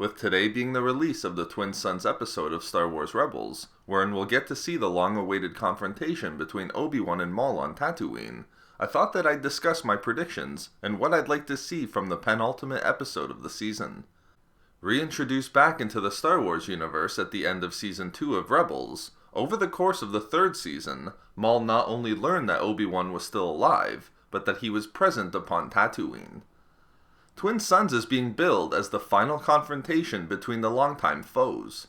with today being the release of the Twin Suns episode of Star Wars Rebels, wherein we'll get to see the long-awaited confrontation between Obi-Wan and Maul on Tatooine. I thought that I'd discuss my predictions and what I'd like to see from the penultimate episode of the season. Reintroduced back into the Star Wars universe at the end of Season 2 of Rebels, over the course of the third season, Maul not only learned that Obi-Wan was still alive, but that he was present upon Tatooine. Twin Suns is being billed as the final confrontation between the longtime foes.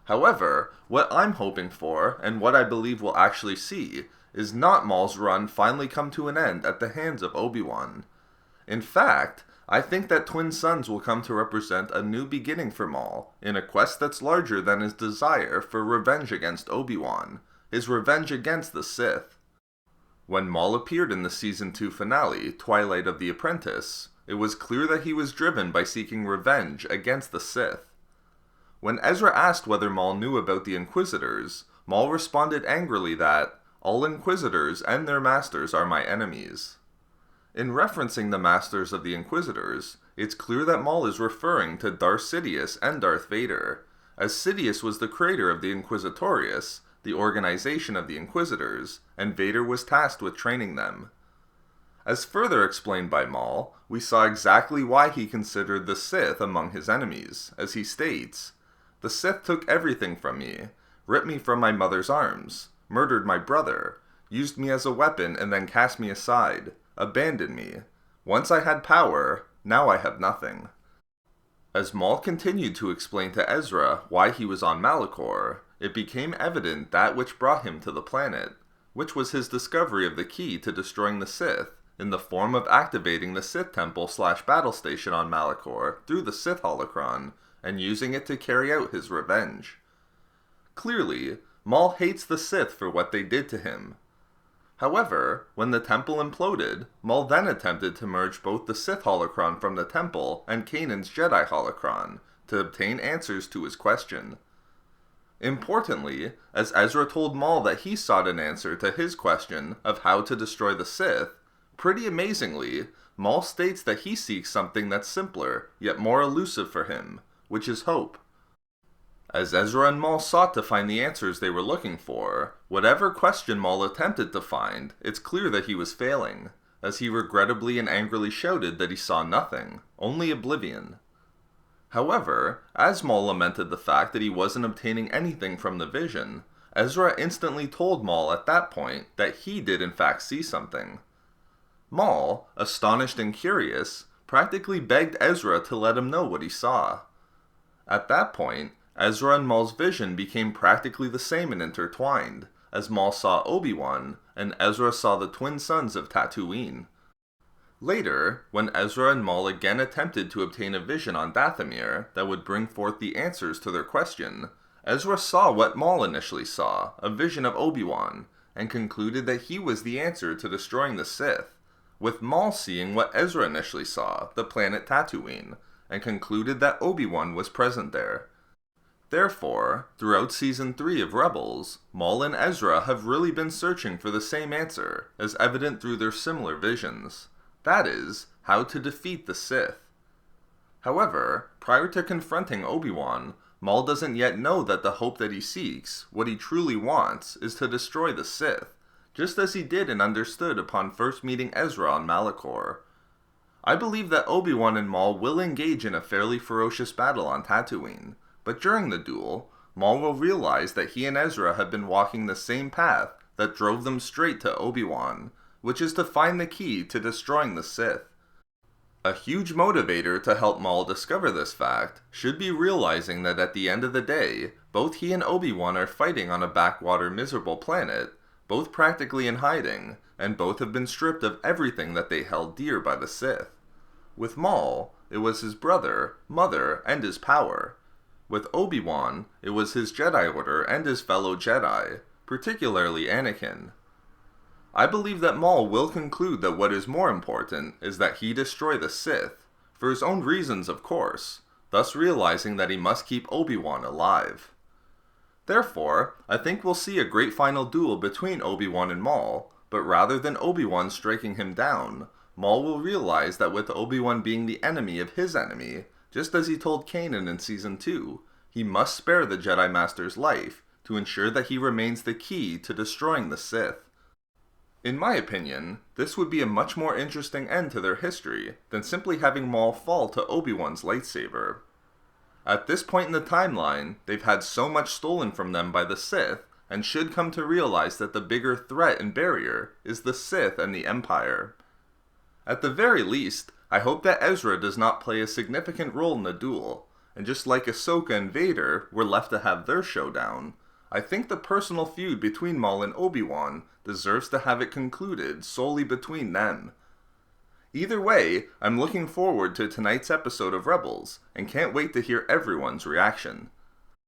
However, what I'm hoping for, and what I believe we'll actually see, is not Maul's run finally come to an end at the hands of Obi-Wan. In fact, I think that Twin Suns will come to represent a new beginning for Maul, in a quest that's larger than his desire for revenge against Obi-Wan, his revenge against the Sith. When Maul appeared in the Season 2 finale, Twilight of the Apprentice, it was clear that he was driven by seeking revenge against the Sith. When Ezra asked whether Maul knew about the Inquisitors, Maul responded angrily that, "All Inquisitors and their masters are my enemies." In referencing the Masters of the Inquisitors, it's clear that Maul is referring to Darth Sidious and Darth Vader, as Sidious was the creator of the Inquisitorius, the organization of the Inquisitors, and Vader was tasked with training them. As further explained by Maul, we saw exactly why he considered the Sith among his enemies, as he states, "The Sith took everything from me, ripped me from my mother's arms, murdered my brother, used me as a weapon and then cast me aside, abandoned me. Once I had power, now I have nothing." As Maul continued to explain to Ezra why he was on Malachor, it became evident that which brought him to the planet, which was his discovery of the key to destroying the Sith, in the form of activating the Sith Temple / battle station on Malachor through the Sith holocron, and using it to carry out his revenge. Clearly, Maul hates the Sith for what they did to him. However, when the temple imploded, Maul then attempted to merge both the Sith holocron from the temple and Kanan's Jedi holocron to obtain answers to his question. Importantly, as Ezra told Maul that he sought an answer to his question of how to destroy the Sith, pretty amazingly, Maul states that he seeks something that's simpler, yet more elusive for him, which is hope. As Ezra and Maul sought to find the answers they were looking for, whatever question Maul attempted to find, it's clear that he was failing, as he regrettably and angrily shouted that he saw nothing, only oblivion. However, as Maul lamented the fact that he wasn't obtaining anything from the vision, Ezra instantly told Maul at that point that he did in fact see something. Maul, astonished and curious, practically begged Ezra to let him know what he saw. At that point, Ezra and Maul's vision became practically the same and intertwined, as Maul saw Obi-Wan, and Ezra saw the Twin Suns of Tatooine. Later, when Ezra and Maul again attempted to obtain a vision on Dathomir that would bring forth the answers to their question, Ezra saw what Maul initially saw, a vision of Obi-Wan, and concluded that he was the answer to destroying the Sith, with Maul seeing what Ezra initially saw, the planet Tatooine, and concluded that Obi-Wan was present there. Therefore, throughout Season 3 of Rebels, Maul and Ezra have really been searching for the same answer, as evident through their similar visions. That is, how to defeat the Sith. However, prior to confronting Obi-Wan, Maul doesn't yet know that the hope that he seeks, what he truly wants, is to destroy the Sith, just as he did and understood upon first meeting Ezra on Malachor. I believe that Obi-Wan and Maul will engage in a fairly ferocious battle on Tatooine, but during the duel, Maul will realize that he and Ezra have been walking the same path that drove them straight to Obi-Wan, which is to find the key to destroying the Sith. A huge motivator to help Maul discover this fact should be realizing that at the end of the day, both he and Obi-Wan are fighting on a backwater miserable planet, both practically in hiding, and both have been stripped of everything that they held dear by the Sith. With Maul, it was his brother, mother, and his power. With Obi-Wan, it was his Jedi Order and his fellow Jedi, particularly Anakin. I believe that Maul will conclude that what is more important is that he destroy the Sith, for his own reasons of course, thus realizing that he must keep Obi-Wan alive. Therefore, I think we'll see a great final duel between Obi-Wan and Maul, but rather than Obi-Wan striking him down, Maul will realize that with Obi-Wan being the enemy of his enemy, Just as he told Kanan in Season 2, he must spare the Jedi Master's life to ensure that he remains the key to destroying the Sith. In my opinion, this would be a much more interesting end to their history than simply having Maul fall to Obi-Wan's lightsaber. At this point in the timeline, they've had so much stolen from them by the Sith, and should come to realize that the bigger threat and barrier is the Sith and the Empire. At the very least, I hope that Ezra does not play a significant role in the duel, and just like Ahsoka and Vader were left to have their showdown, I think the personal feud between Maul and Obi-Wan deserves to have it concluded solely between them. Either way, I'm looking forward to tonight's episode of Rebels, and can't wait to hear everyone's reaction.